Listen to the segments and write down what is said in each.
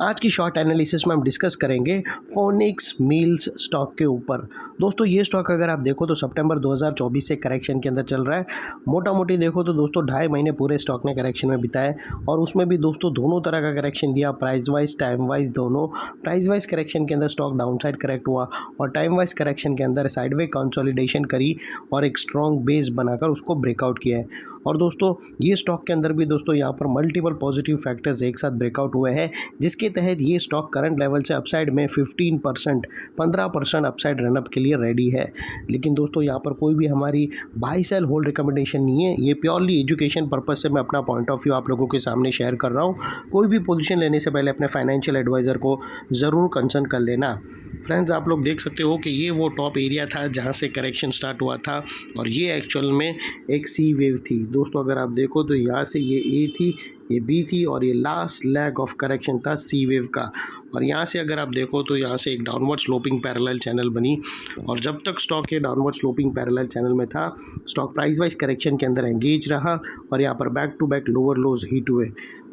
आज की short analysis में हम डिस्कस करेंगे फोनिक्स मिल्स स्टॉक के ऊपर। दोस्तों ये स्टॉक अगर आप देखो तो सितंबर 2024 से करेक्शन के अंदर चल रहा है। मोटा मोटी देखो तो दोस्तों 2.5 महीने पूरे स्टॉक ने करेक्शन में बिताए और उसमें भी दोस्तों दोनों तरह का करेक्शन दिया, प्राइस वाइज टाइम वाइज दोनों। प्राइस वाइज करेक्शन के अंदर स्टॉक डाउन साइड करेक्ट हुआ और टाइम वाइज करेक्शन के अंदर साइडवे कंसोलिडेशन करी और एक स्ट्रॉन्ग बेस बनाकर उसको ब्रेकआउट किया है। और दोस्तों ये स्टॉक के अंदर भी दोस्तों यहाँ पर मल्टीपल पॉजिटिव फैक्टर्स एक साथ ब्रेकआउट हुए हैं, जिसके तहत ये स्टॉक करंट लेवल से अपसाइड में 15% अपसाइड रनअप के लिए रेडी है। लेकिन दोस्तों यहाँ पर कोई भी हमारी बाई सेल होल्ड रिकमेंडेशन नहीं है, ये प्योरली एजुकेशन पर्पज से मैं अपना पॉइंट ऑफ व्यू आप लोगों के सामने शेयर कर रहा हूँ। कोई भी पोजीशन लेने से पहले अपने फाइनेंशियल एडवाइज़र को ज़रूर कंसल्ट कर लेना। फ्रेंड्स आप लोग देख सकते हो कि ये वो टॉप एरिया था जहाँ से करेक्शन स्टार्ट हुआ था और ये एक्चुअल में एक सी वेव थी। दोस्तों अगर आप देखो तो यहाँ से ये ए थी, ये बी थी और ये लास्ट लेग ऑफ करेक्शन था सी वेव का। और यहाँ से अगर आप देखो तो यहाँ से एक डाउनवर्ड स्लोपिंग पैरेलल चैनल बनी और जब तक स्टॉक ये डाउनवर्ड स्लोपिंग पैरेलल चैनल में था स्टॉक प्राइस वाइज करेक्शन के अंदर एंगेज रहा और यहाँ पर back to back lower lows hit हुए।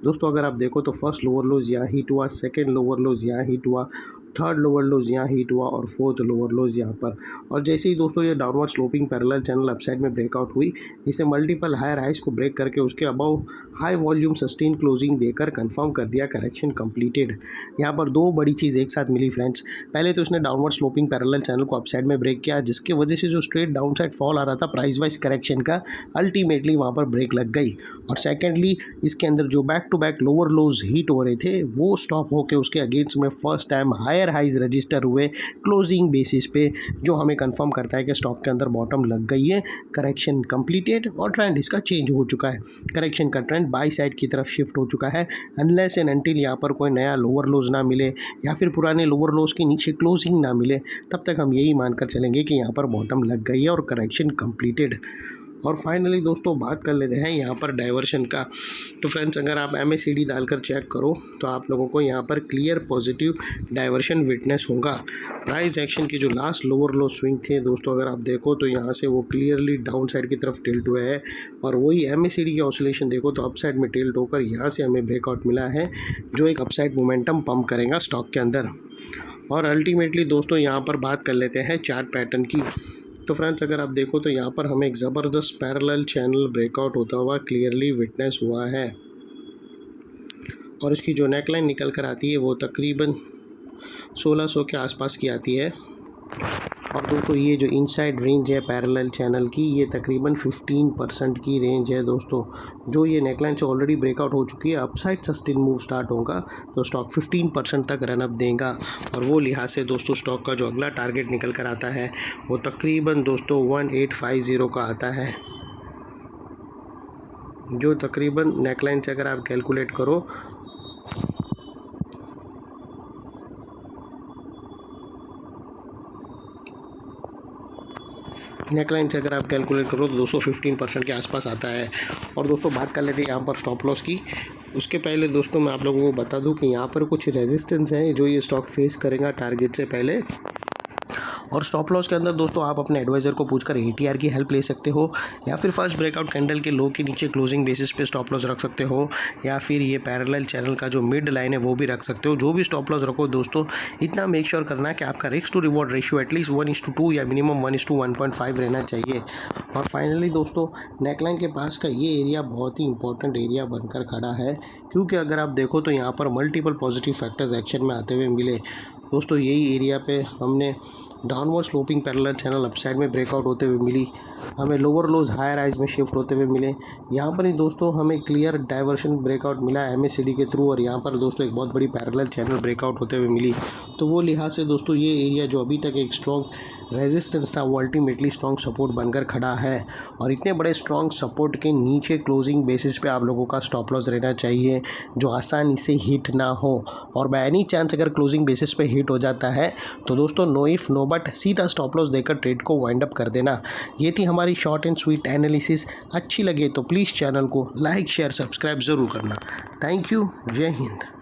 दोस्तों अगर आप देखो तो फर्स्ट लोअर लोज यहाँ हिट हुआ, सेकेंड लोअर लोज यहाँ हिट हुआ, थर्ड लोअर लोज यहाँ हिट हुआ और फोर्थ लोअर लोज यहाँ पर। और जैसे ही दोस्तों ये downward sloping parallel channel upside में ब्रेकआउट हुई, इसने मल्टीपल हायर हाइज को ब्रेक करके उसके above high volume sustain closing देकर कंफर्म कर दिया करेक्शन कंप्लीटेड। यहाँ पर दो बड़ी चीज़ एक साथ मिली फ्रेंड्स। पहले तो उसने डाउनवर्ड स्लोपिंग पैरेलल चैनल को अपसाइड में ब्रेक किया, जिसकी वजह से जो स्ट्रेट डाउन साइड फॉल आ रहा था प्राइस वाइज करेक्शन का, अल्टीमेटली वहाँ पर ब्रेक लग गई। और सेकेंडली इसके अंदर जो back to back lower lows hit हो रहे थे वो स्टॉप होकर उसके अगेंस्ट में first time higher highs register हुए क्लोजिंग बेसिस पे, जो हमें कंफर्म करता है कि स्टॉक के अंदर बॉटम लग गई है, करेक्शन कंप्लीटेड और ट्रेंड इसका चेंज हो चुका है। करेक्शन का ट्रेंड बाई साइड की तरफ शिफ्ट हो चुका है। अनलेस एंड अनटिल यहाँ पर कोई नया लोअर लोज ना मिले या फिर पुराने लोअर लोज के नीचे क्लोजिंग ना मिले, तब तक हम यही मानकर चलेंगे कि यहाँ पर बॉटम लग गई है और करेक्शन कंप्लीटेड। और फाइनली दोस्तों बात कर लेते हैं यहाँ पर डाइवर्शन का। तो फ्रेंड्स अगर आप MACD डालकर चेक करो तो आप लोगों को यहाँ पर क्लियर पॉजिटिव डाइवर्शन विटनेस होगा। प्राइस एक्शन की जो लास्ट लोअर लो स्विंग थे दोस्तों अगर आप देखो तो यहाँ से वो क्लियरली डाउन साइड की तरफ टिल्ट हुए है और वही MACD की ऑसिलेशन देखो तो अपसाइड में टिल्ट होकर यहाँ से हमें ब्रेकआउट मिला है, जो एक अपसाइड मोमेंटम पंप करेगा स्टॉक के अंदर। और अल्टीमेटली दोस्तों यहाँ पर बात कर लेते हैं चार्ट पैटर्न की। तो फ्रेंड्स अगर आप देखो तो यहाँ पर हमें एक ज़बरदस्त पैरेलल चैनल ब्रेकआउट होता हुआ क्लियरली विटनेस हुआ है और इसकी जो नेकलाइन निकल कर आती है वो तकरीबन 1600 के आसपास की आती है। और दोस्तों ये जो इनसाइड रेंज है पैरेलल चैनल की, ये तकरीबन 15% की रेंज है दोस्तों। जो ये नेकलाइन से ऑलरेडी ब्रेकआउट हो चुकी है, अपसाइड सस्टेन मूव स्टार्ट होगा तो स्टॉक 15% तक रनअप देगा और वो लिहाज से दोस्तों स्टॉक का जो अगला टारगेट निकल कर आता है वो तकरीबन दोस्तों 1850 का आता है, जो तकरीबन नेकलाइन से अगर आप कैलकुलेट करो नेकलाइन से अगर आप कैलकुलेट करो तो दोस्तों 15% के आसपास आता है। और दोस्तों बात कर लेते हैं यहाँ पर स्टॉप लॉस की। उसके पहले दोस्तों मैं आप लोगों को बता दूं कि यहाँ पर कुछ रेजिस्टेंस है जो ये स्टॉक फेस करेगा टारगेट से पहले। और स्टॉप लॉस के अंदर दोस्तों आप अपने एडवाइज़र को पूछकर ATR की हेल्प ले सकते हो या फिर फर्स्ट ब्रेकआउट कैंडल के लो के नीचे क्लोजिंग बेसिस पे स्टॉप लॉस रख सकते हो या फिर ये पैरेलल चैनल का जो मिड लाइन है वो भी रख सकते हो। जो भी स्टॉप लॉस रखो दोस्तों इतना मेक श्योर करना कि आपका risk to reward ratio at least 1:2 या मिनिमम 1:1.5 रहना चाहिए। और फाइनली दोस्तों नेकलाइन के पास का ये एरिया बहुत ही इंपॉर्टेंट एरिया बनकर खड़ा है, क्योंकि अगर आप देखो तो यहाँ पर मल्टीपल पॉजिटिव फैक्टर्स एक्शन में आते हुए मिले। दोस्तों यही एरिया पे हमने downward sloping parallel channel upside में ब्रेकआउट होते हुए मिली, हमें लोअर लोज हायर हाइज में शिफ्ट होते हुए मिले। यहाँ पर ही दोस्तों हमें क्लियर डाइवर्शन ब्रेकआउट मिला MACD के थ्रू और यहाँ पर दोस्तों एक बहुत बड़ी पैरेलल चैनल ब्रेकआउट होते हुए मिली। तो वो लिहाज से दोस्तों ये एरिया जो अभी तक एक स्ट्रॉन्ग रेजिस्टेंस था वो अल्टीमेटली स्ट्रॉन्ग सपोर्ट बनकर खड़ा है। और इतने बड़े स्ट्रॉन्ग सपोर्ट के नीचे क्लोजिंग बेसिस पे आप लोगों का स्टॉप लॉस रहना चाहिए जो आसानी से हिट ना हो। और बाय एनी चांस अगर क्लोजिंग बेसिस पे हिट हो जाता है तो दोस्तों नो इफ़ नो बट सीधा स्टॉप लॉस देकर ट्रेड को वाइंड अप कर देना। ये थी हमारी शॉर्ट एंड स्वीट एनालिसिस। अच्छी लगे तो प्लीज़ चैनल को लाइक शेयर सब्सक्राइब ज़रूर करना। Thank you. जय हिंद।